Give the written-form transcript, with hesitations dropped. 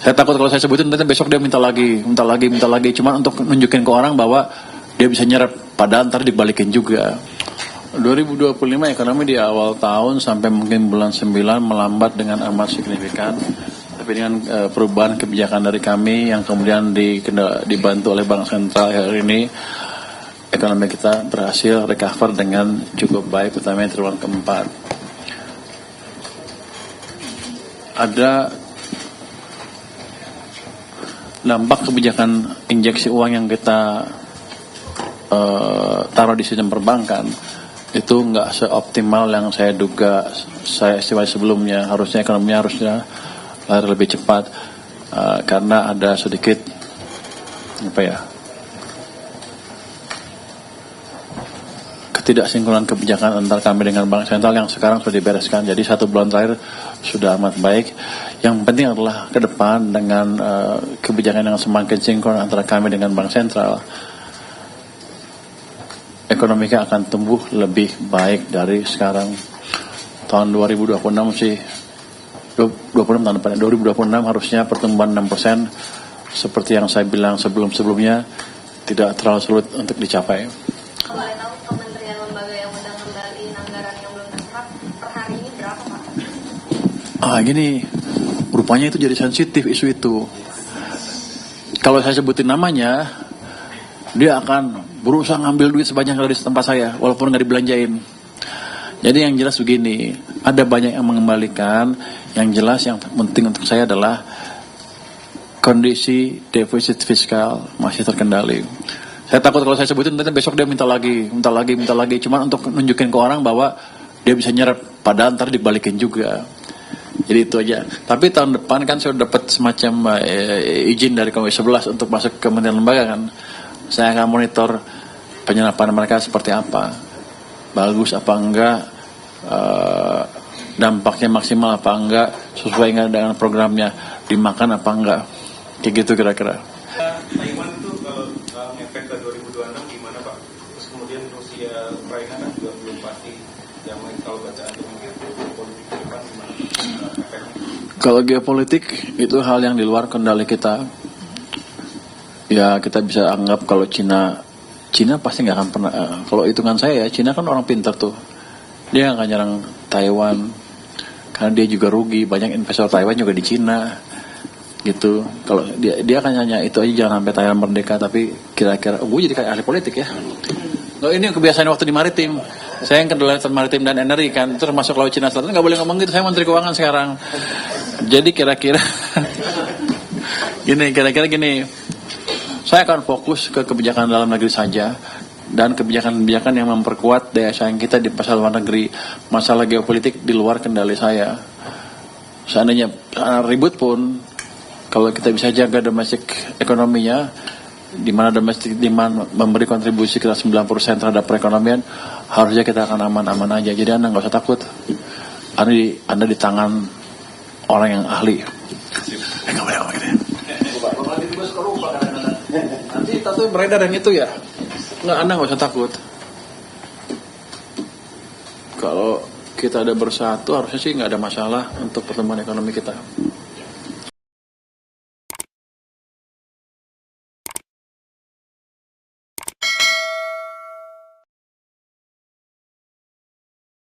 Saya takut kalau saya sebutin nanti besok dia minta lagi. Cuma untuk nunjukin ke orang bahwa dia bisa nyerap, padahal ntar dibalikin juga. 2025 ekonomi di awal tahun sampai mungkin bulan 9 melambat dengan amat signifikan. Tapi dengan perubahan kebijakan dari kami yang kemudian dibantu oleh Bank Sentral hari ini, ekonomi kita berhasil recover dengan cukup baik, terutama di triwulan keempat. Ada dampak kebijakan injeksi uang yang kita taruh di sistem perbankan itu nggak seoptimal yang saya duga, saya estimasi sebelumnya. Harusnya ekonominya lari lebih cepat karena ada sedikit ketidaksinkronan kebijakan antar kami dengan Bank Sentral yang sekarang sudah dibereskan. Jadi 1 bulan terakhir sudah amat baik. Yang penting adalah ke depan dengan kebijakan yang semakin sinkron antara kami dengan Bank Sentral, ekonomi kita akan tumbuh lebih baik dari sekarang. Tahun 2026 sih, 26 tahun depan, 2026 harusnya pertumbuhan 6%, seperti yang saya bilang sebelumnya, tidak terlalu sulit untuk dicapai. Boleh tahu kementerian lembaga yang udah ngembaliin anggaran yang belum terserap per hari ini berapa, Pak? Gini, rupanya itu jadi sensitif isu itu. Kalau saya sebutin namanya, dia akan berusaha ngambil duit sebanyak dari tempat saya, walaupun nggak dibelanjain. Jadi yang jelas begini, ada banyak yang mengembalikan. Yang jelas yang penting untuk saya adalah kondisi defisit fiskal masih terkendali. Saya takut kalau saya sebutin nanti besok dia minta lagi. Cuma untuk nunjukin ke orang bahwa dia bisa nyerap, padahal ntar dibalikin juga. Jadi itu aja. Tapi tahun depan kan saya dapat semacam izin dari Komisi 11 untuk masuk ke kementerian lembaga kan. Saya akan monitor penyerapan mereka seperti apa, bagus apa enggak, dampaknya maksimal apa enggak, sesuai enggak dengan programnya, dimakan apa enggak, kayak gitu kira-kira. Taiwan itu kalau efek ke 2026 gimana Pak? Terus kemudian Rusia Ukraina kan juga belum pasti, yang kalau bacaan mungkin politik ke depan gimana efeknya? Kalau geopolitik itu hal yang di luar kendali kita. Ya kita bisa anggap kalau Cina pasti nggak akan pernah. Kalau hitungan saya ya, Cina kan orang pintar tuh. Dia akan nyerang Taiwan karena dia juga rugi. Banyak investor Taiwan juga di Cina, gitu. Kalau dia akan nanya itu aja, jangan sampai Taiwan merdeka. Tapi kira-kira, gue jadi kayak ahli politik ya. Ini kebiasaan waktu di maritim. Saya yang kedalaman maritim dan energi kan, termasuk laut Cina Selatan, nggak boleh ngomong gitu. Saya Menteri Keuangan sekarang. Jadi kira-kira gini. Saya akan fokus ke kebijakan dalam negeri saja dan kebijakan-kebijakan yang memperkuat daya saing kita di pasar luar negeri. Masalah geopolitik di luar kendali saya. Seandainya ribut pun, kalau kita bisa jaga domestik ekonominya, di mana domestic demand memberi kontribusi kita 90% terhadap perekonomian, harusnya kita akan aman-aman aja. Jadi Anda nggak usah takut. Anda di tangan orang yang ahli. Nanti tato beredar yang itu ya. Anda nggak usah takut. Kalau kita ada bersatu, harusnya sih nggak ada masalah untuk pertumbuhan ekonomi kita.